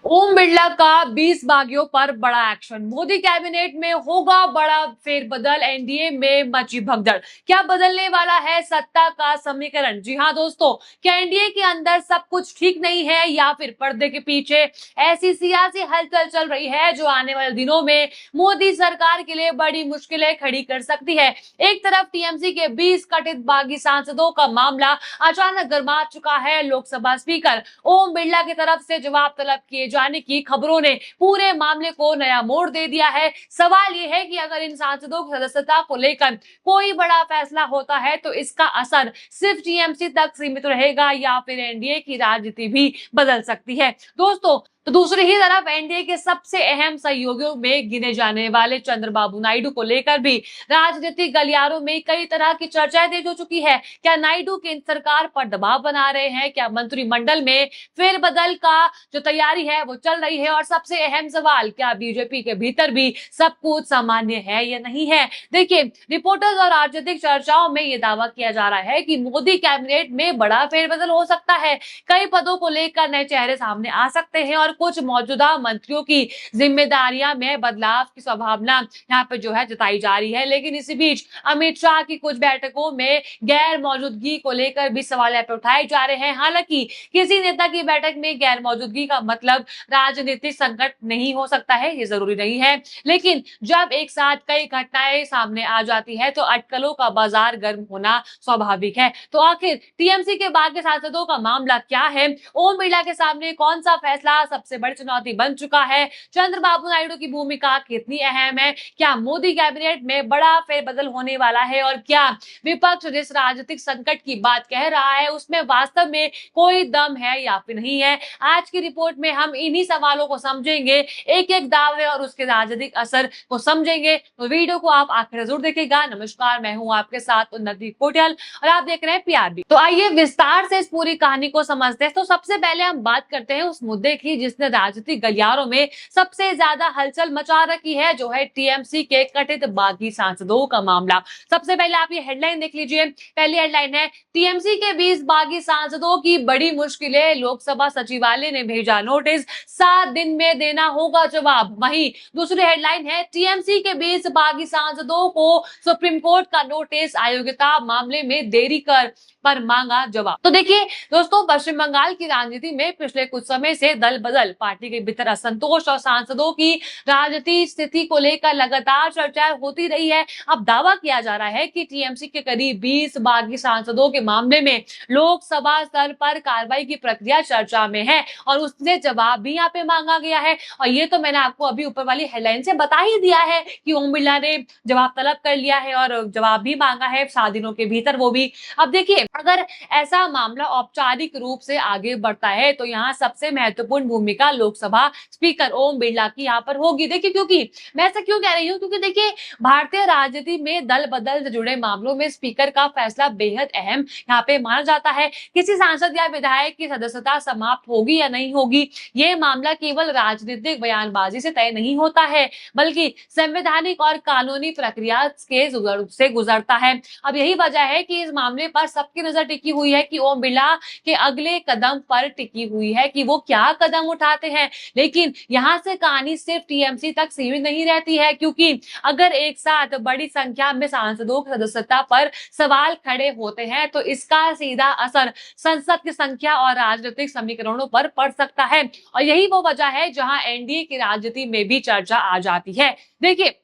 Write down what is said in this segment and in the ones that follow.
ओम बिरला का 20 बागियों पर बड़ा एक्शन। मोदी कैबिनेट में होगा बड़ा फेरबदल, एनडीए में मची भगदड़। क्या बदलने वाला है सत्ता का समीकरण? जी हां दोस्तों, क्या एनडीए के अंदर सब कुछ ठीक नहीं है या फिर पर्दे के पीछे ऐसी सियासी हलचल चल रही है जो आने वाले दिनों में मोदी सरकार के लिए बड़ी मुश्किलें खड़ी कर सकती है। एक तरफ टीएमसी के 20 कथित बागी सांसदों का मामला अचानक गर्मा चुका है। लोकसभा स्पीकर ओम बिरला की तरफ से जवाब तलब किए जाने की खबरों ने पूरे मामले को नया मोड़ दे दिया है। सवाल यह है कि अगर इन सांसदों की सदस्यता को लेकर कोई बड़ा फैसला होता है तो इसका असर सिर्फ टीएमसी तक सीमित रहेगा या फिर एनडीए की राजनीति भी बदल सकती है। दोस्तों, तो दूसरी ही तरफ एनडीए के सबसे अहम सहयोगियों में गिने जाने वाले चंद्रबाबू नायडू को लेकर भी राजनीतिक गलियारों में कई तरह की चर्चाएं तेज हो चुकी है। क्या नायडू केंद्र सरकार पर दबाव बना रहे हैं? क्या मंत्रिमंडल में फेरबदल का जो तैयारी है वो चल रही है? और सबसे अहम सवाल, क्या बीजेपी के भीतर भी सब कुछ सामान्य है या नहीं है? देखिए, रिपोर्टर्स और राजनीतिक चर्चाओं में ये दावा किया जा रहा है कि मोदी कैबिनेट में बड़ा फेरबदल हो सकता है। कई पदों को लेकर नए चेहरे सामने आ सकते हैं और कुछ मौजूदा मंत्रियों की जिम्मेदारियां में बदलाव की संभावना यहाँ पे जो है जताई जा रही है। लेकिन इसी बीच अमित शाह की कुछ बैठकों में गैर मौजूदगी को लेकर भी सवाल उठाए जा रहे हैं। हालांकि किसी नेता की बैठक में गैर मौजूदगी का मतलब राजनीतिक संकट नहीं हो सकता है, ये जरूरी नहीं है। लेकिन जब एक साथ कई घटनाएं सामने आ जाती है तो अटकलों का बाजार गर्म होना स्वाभाविक है। तो आखिर टीएमसी के बागी सांसदों का मामला क्या है? ओम बिरला के सामने कौन सा फैसला सबसे बड़ी चुनौती बन चुका है? चंद्रबाबू नायडू की भूमिका कितनी अहम है? क्या मोदी कैबिनेट में बड़ा फेरबदल होने वाला है? और क्या विपक्ष जिस राजनीतिक संकट की बात कह रहा है उसमें वास्तव में कोई दम है या फिर नहीं है? आज की रिपोर्ट में हम इन्हीं सवालों को समझेंगे, एक एक दावे और उसके राजनीतिक असर को समझेंगे। तो वीडियो को आप आखिर जरूर देखिएगा। नमस्कार, मैं हूं आपके साथ उन्नति कोटियाल और आप देख रहे हैं पीआरबी। तो आइए विस्तार से इस पूरी कहानी को समझते हैं। तो सबसे पहले हम बात करते हैं उस मुद्दे की जिसने राजनीतिक गलियारों में सबसे ज्यादा हलचल मचा रखी है, जो है टीएमसी के कथित बागी सांसदों का मामला। सबसे पहले आप ये हेडलाइन देख लीजिए। पहली हेडलाइन है, टीएमसी के 20 बागी सांसदों की बड़ी मुश्किलें, लोकसभा सचिवालय ने भेजा नोटिस, 7 दिन में देना होगा जवाब। वहीं दूसरी हेडलाइन है, टीएमसी के 20 बागी सांसदों को सुप्रीम कोर्ट का नोटिस, अयोग्यता मामले में देरी कर पर मांगा जवाब। तो देखिए दोस्तों, पश्चिम बंगाल की राजनीति में पिछले कुछ समय से दल बदल, पार्टी के भीतर असंतोष और सांसदों की राजनीतिक स्थिति को लेकर लगातार चर्चा होती रही है। अब दावा किया जा रहा है कि टीएमसी के करीब 20 बागी सांसदों के मामले में लोकसभा स्तर पर कार्रवाई की प्रक्रिया चर्चा में है और उसने जवाब भी यहाँ पे मांगा गया है। और ये तो मैंने आपको अभी ऊपर वाली हेडलाइन से बता ही दिया है कि ओम बिरला ने जवाब तलब कर लिया है और जवाब भी मांगा है 7 दिनों के भीतर, वो भी। अब देखिए, अगर ऐसा मामला औपचारिक रूप से आगे बढ़ता है तो यहाँ सबसे महत्वपूर्ण भूमिका लोकसभा स्पीकर ओम बिरला की यहाँ पर होगी। देखिए, क्योंकि मैं ऐसा क्यों कह रही हूँ, क्योंकि देखिए, भारतीय राजनीति में दल बदल से जुड़े मामलों में स्पीकर का फैसला बेहद अहम यहाँ पे माना जाता है। किसी सांसद या विधायक की सदस्यता समाप्त होगी या नहीं होगी, ये मामला केवल राजनीतिक बयानबाजी से तय नहीं होता है, बल्कि संवैधानिक और कानूनी प्रक्रिया के से गुजरता है। अब यही वजह है कि इस मामले पर सबकी नजर टिकी हुई है कि ओम बिरला के अगले कदम पर टिकी हुई है कि वो क्या कदम उठाते हैं। लेकिन यहाँ से कहानी सिर्फ टीएमसी तक सीमित नहीं रहती है, क्योंकि अगर एक साथ बड़ी संख्या में सांसदों की सदस्यता पर सवाल खड़े होते हैं तो इसका सीधा असर संसद की संख्या और राजनीतिक समीकरणों पर पड़ सकता है। और यही वो वजह है जहां एनडीए की राजनीति में भी चर्चा आ जाती है। देखिए,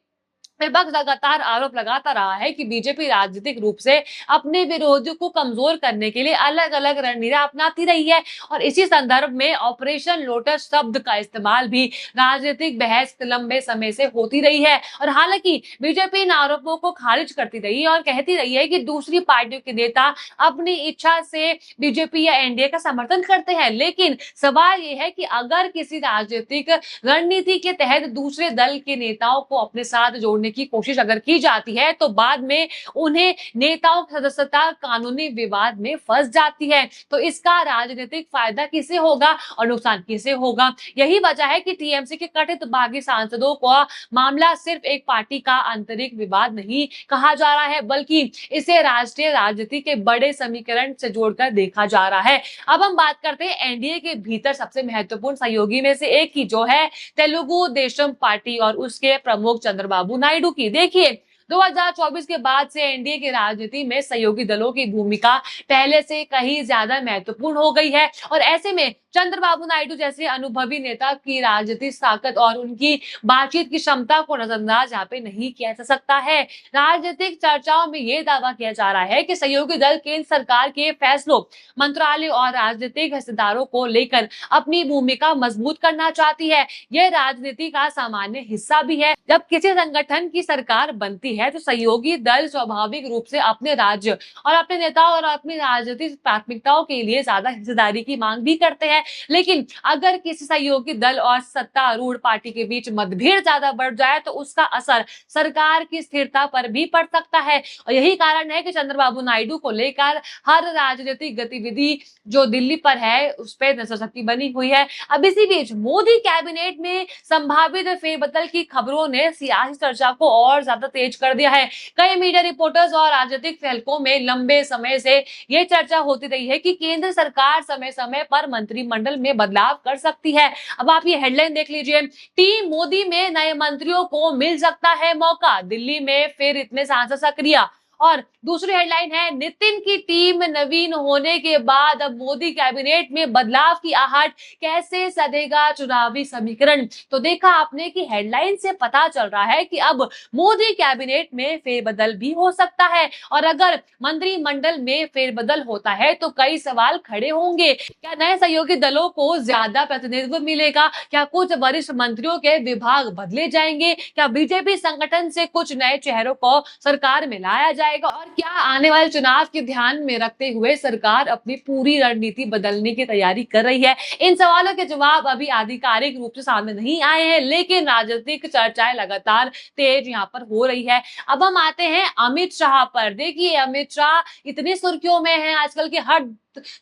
विपक्ष लगातार आरोप लगाता रहा है कि बीजेपी राजनीतिक रूप से अपने विरोधियों को कमजोर करने के लिए अलग अलग रणनीतियां अपनाती रही है और इसी संदर्भ में ऑपरेशन लोटस शब्द का इस्तेमाल भी राजनीतिक बहस लंबे समय से होती रही है। और हालांकि बीजेपी इन आरोपों को खारिज करती रही है और कहती रही है कि दूसरी पार्टियों के नेता अपनी इच्छा से बीजेपी या एनडीए का समर्थन करते हैं। लेकिन सवाल यह है कि अगर किसी राजनीतिक रणनीति के तहत दूसरे दल के नेताओं को अपने साथ जोड़ने की कोशिश अगर की जाती है तो बाद में उन्हें नेताओं की सदस्यता कानूनी विवाद में फंस जाती है। तो इसका राजनीतिक फायदा किसे होगा और नुकसान किसे होगा? यही वजह है कि टीएमसी के कथित बागी सांसदों का मामला सिर्फ एक पार्टी का आंतरिक विवाद नहीं कहा जा रहा है, बल्कि इसे राष्ट्रीय राजनीति के बड़े समीकरण से जोड़कर देखा जा रहा है। अब हम बात करते हैं एनडीए के भीतर सबसे महत्वपूर्ण सहयोगी में से एक की, जो है तेलुगु देशम पार्टी और उसके प्रमुख चंद्रबाबू नायडू की। देखिए, 2024 के बाद से एनडीए की राजनीति में सहयोगी दलों की भूमिका पहले से कहीं ज्यादा महत्वपूर्ण हो गई है और ऐसे में चंद्रबाबू नायडू जैसे अनुभवी नेता की राजनीतिक ताकत और उनकी बातचीत की क्षमता को नजरअंदाज यहाँ पे नहीं किया जा सकता है। राजनीतिक चर्चाओं में ये दावा किया जा रहा है कि सहयोगी दल केंद्र सरकार के फैसलों, मंत्रालय और राजनीतिक हिस्सेदारों को लेकर अपनी भूमिका मजबूत करना चाहती है। यह राजनीति का सामान्य हिस्सा भी है। जब किसी संगठन की सरकार बनती है तो सहयोगी दल स्वाभाविक रूप से अपने राज्य और अपने नेताओं और अपनी राजनीतिक प्राथमिकताओं के लिए ज्यादा हिस्सेदारी की मांग भी करते हैं। लेकिन अगर किसी सहयोगी दल और सत्तारूढ़ पार्टी के बीच मतभेद ज्यादा बढ़ जाए तो उसका असर सरकार की स्थिरता पर भी पड़ सकता है और यही कारण है कि चंद्रबाबू नायडू को लेकर हर राजनीतिक गतिविधि जो दिल्ली पर है उस पर नजरशक्ति बनी हुई है। अब इसी बीच मोदी कैबिनेट में संभावित फेरबदल की खबरों ने सियासी चर्चा को और ज्यादा तेज कर दिया है। कई मीडिया रिपोर्टर्स और राजनीतिक हलकों में लंबे समय से यह चर्चा होती रही है कि केंद्र सरकार समय समय पर मंत्रिमंडल में बदलाव कर सकती है। अब आप ये हेडलाइन देख लीजिए, टीम मोदी में नए मंत्रियों को मिल सकता है मौका, दिल्ली में फिर इतने सांसद सक्रिय। और दूसरी हेडलाइन है, नितिन की टीम नवीन होने के बाद अब मोदी कैबिनेट में बदलाव की आहट, कैसे सधेगा चुनावी समीकरण। तो देखा आपने कि हेडलाइन से पता चल रहा है कि अब मोदी कैबिनेट में फेरबदल भी हो सकता है और अगर मंत्रिमंडल में फेरबदल होता है तो कई सवाल खड़े होंगे। क्या नए सहयोगी दलों को ज्यादा प्रतिनिधित्व मिलेगा? क्या कुछ वरिष्ठ मंत्रियों के विभाग बदले जाएंगे? क्या बीजेपी संगठन से कुछ नए चेहरों को सरकार में लाया जाएगा? और क्या आने वाले चुनाव के ध्यान में रखते हुए सरकार अपनी पूरी रणनीति बदलने की तैयारी कर रही है? इन सवालों के जवाब अभी आधिकारिक रूप से सामने नहीं आए हैं, लेकिन राजनीतिक चर्चाएं लगातार तेज यहाँ पर हो रही है। अब हम आते हैं अमित शाह पर। देखिए, अमित शाह इतनी सुर्खियों में है आजकल के हर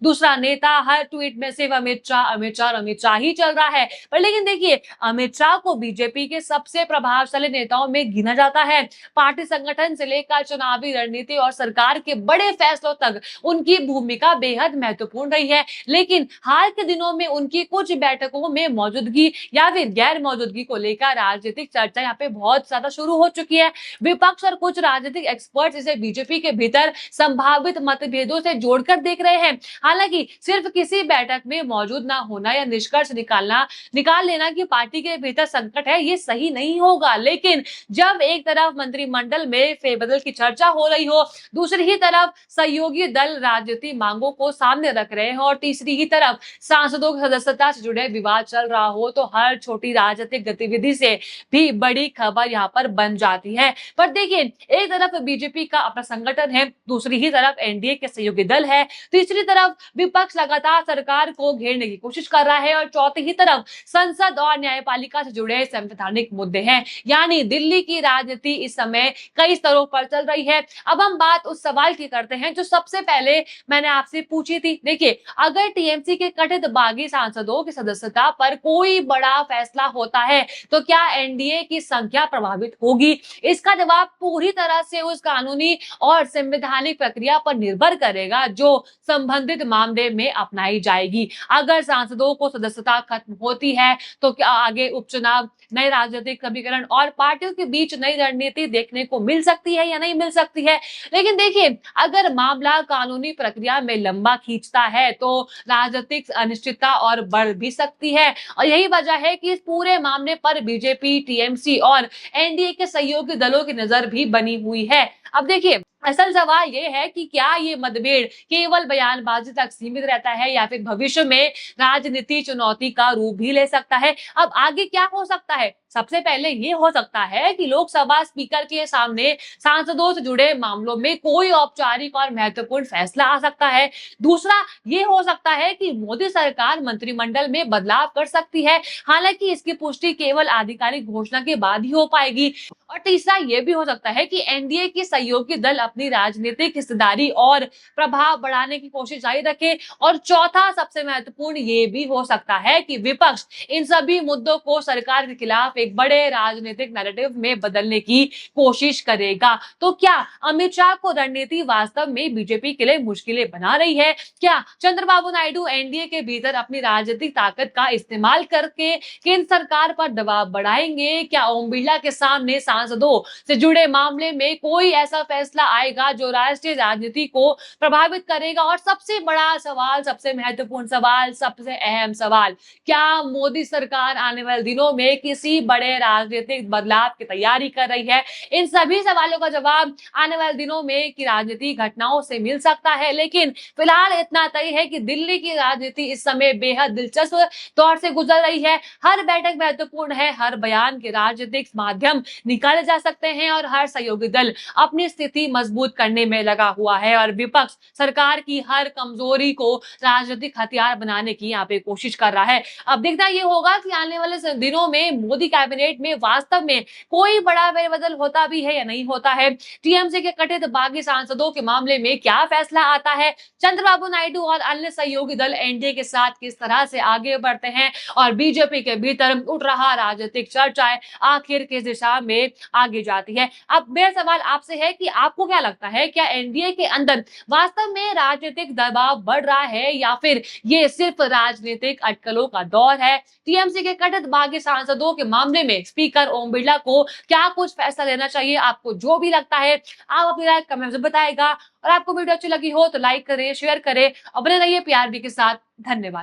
दूसरा नेता हर ट्वीट में सिर्फ अमित शाह अमित शाह अमित शाह ही चल रहा है। पर लेकिन देखिए, अमित शाह को बीजेपी के सबसे प्रभावशाली नेताओं में गिना जाता है। पार्टी संगठन से लेकर चुनावी रणनीति और सरकार के बड़े फैसलों तक उनकी भूमिका बेहद महत्वपूर्ण रही है। लेकिन हाल के दिनों में उनकी कुछ बैठकों में मौजूदगी या फिर गैर मौजूदगी को लेकर राजनीतिक चर्चा यहाँ पे बहुत ज्यादा शुरू हो चुकी है। विपक्ष और कुछ राजनीतिक एक्सपर्ट इसे बीजेपी के भीतर संभावित मतभेदों से जोड़कर देख रहे हैं। हालांकि सिर्फ किसी बैठक में मौजूद ना होना या निष्कर्ष निकाल लेना कि पार्टी के भीतर संकट है, ये सही नहीं होगा। लेकिन जब एक तरफ मंत्रिमंडल में फेरबदल की चर्चा हो रही हो, दूसरी ही तरफ सहयोगी दल राजनीतिक मांगों को सामने रख रहे हो और तीसरी ही तरफ सांसदों की सदस्यता से जुड़े विवाद चल रहा हो, तो हर छोटी राजनीतिक गतिविधि से भी बड़ी खबर यहाँ पर बन जाती है। पर देखिए, एक तरफ बीजेपी का अपना संगठन है, दूसरी ही तरफ एनडीए के सहयोगी दल है, तीसरी तरफ विपक्ष लगातार सरकार को घेरने की कोशिश कर रहा है और चौथी ही तरफ संसद और न्यायपालिका से जुड़े संवैधानिक मुद्दे हैं। यानी दिल्ली की राजनीति इस समय कई स्तरों पर चल रही है। अब हम बात उस सवाल की करते हैं जो सबसे पहले मैंने आपसे पूछी थी। देखिए, अगर टीएमसी के कथित बागी सांसदों की सदस्यता पर कोई बड़ा फैसला होता है तो क्या एनडीए की संख्या प्रभावित होगी? इसका जवाब पूरी तरह से उस कानूनी और संवैधानिक प्रक्रिया पर निर्भर करेगा जो संबंधित मामले में अपनाई जाएगी। अगर सांसदों को सदस्यता खत्म होती है तो क्या आगे उपचुनाव, नए राजनीतिक समीकरण और पार्टियों के बीच नई रणनीति देखने को मिल सकती है या नहीं मिल सकती है? लेकिन देखिए, अगर मामला कानूनी प्रक्रिया में लंबा खींचता है तो राजनीतिक अनिश्चितता और बढ़ भी सकती है और यही वजह है कि इस पूरे मामले पर बीजेपी, टीएमसी और एनडीए के सहयोगी दलों की नजर भी बनी हुई है। अब देखिए, असल सवाल ये है कि क्या ये मतभेद केवल बयानबाजी तक सीमित रहता है या फिर भविष्य में राजनीति चुनौती का रूप भी ले सकता है। अब आगे क्या हो सकता है? सबसे पहले ये हो सकता है कि लोकसभा स्पीकर के सामने सांसदों से जुड़े मामलों में कोई औपचारिक और महत्वपूर्ण फैसला आ सकता है। दूसरा, ये हो सकता है कि मोदी सरकार मंत्रिमंडल में बदलाव कर सकती है, हालांकि इसकी पुष्टि केवल आधिकारिक घोषणा के बाद ही हो पाएगी। और तीसरा, ये भी हो सकता है कि एनडीए के सहयोगी दल अपनी राजनीतिक हिस्सेदारी और प्रभाव बढ़ाने की कोशिश जारी रखे। और चौथा, सबसे महत्वपूर्ण, ये भी हो सकता है कि विपक्ष इन सभी मुद्दों को सरकार के खिलाफ एक बड़े राजनीतिक नैरेटिव में बदलने की कोशिश करेगा। तो क्या अमित शाह को रणनीति वास्तव में बीजेपी के लिए मुश्किलें बना रही है? क्या चंद्रबाबू नायडू एनडीए के भीतर अपनी राजनीतिक ताकत का इस्तेमाल करके केंद्र सरकार पर दबाव बढ़ाएंगे? क्या ओम बिरला के सामने सांसदों से जुड़े मामले में कोई ऐसा फैसला आएगा जो राष्ट्रीय राजनीति को प्रभावित करेगा? और सबसे बड़ा सवाल, सबसे महत्वपूर्ण सवाल, सबसे अहम सवाल, क्या मोदी सरकार आने वाले दिनों में किसी बड़े राजनीतिक बदलाव की तैयारी कर रही है? इन सभी सवालों का जवाब आने वाले दिनों में की राजनीतिक घटनाओं से मिल सकता है, लेकिन फिलहाल इतना तय है कि दिल्ली की राजनीति इस समय बेहद दिलचस्प दौर से गुजर रही है। हर बैठक महत्वपूर्ण है, हर बयान के राजनीतिक माध्यम निकाले जा सकते हैं और हर सहयोगी दल अपनी स्थिति मजबूत करने में लगा हुआ है और विपक्ष सरकार की हर कमजोरी को राजनीतिक हथियार बनाने की यहाँ पे कोशिश कर रहा है। अब देखना ये होगा कि आने वाले दिनों में मोदी कैबिनेट में वास्तव में कोई बड़ा फेरबदल होता भी है या नहीं होता है। टीएमसी के कथित बागी सांसदों के मामले में क्या फैसला आता है? चंद्रबाबू नायडू और अन्य सहयोगी दल एनडीए के साथ किस तरह से आगे बढ़ते हैं? और बीजेपी के भीतर उठ रहा राजनीतिक चर्चाएं आखिर किस दिशा में आगे जाती है? अब मेरा सवाल आपसे है कि आपको क्या लगता है, क्या एनडीए के अंदर वास्तव में राजनीतिक दबाव बढ़ रहा है या फिर ये सिर्फ राजनीतिक अटकलों का दौर है? टीएमसी के कथित बागी सांसदों के मामले में स्पीकर ओम बिरला को क्या कुछ फैसला लेना चाहिए? आपको जो भी लगता है आप अपनी राय कमेंट में बताएगा। और आपको वीडियो अच्छी लगी हो तो लाइक करें, शेयर करें और बने रहिए पीआरबी के साथ। धन्यवाद।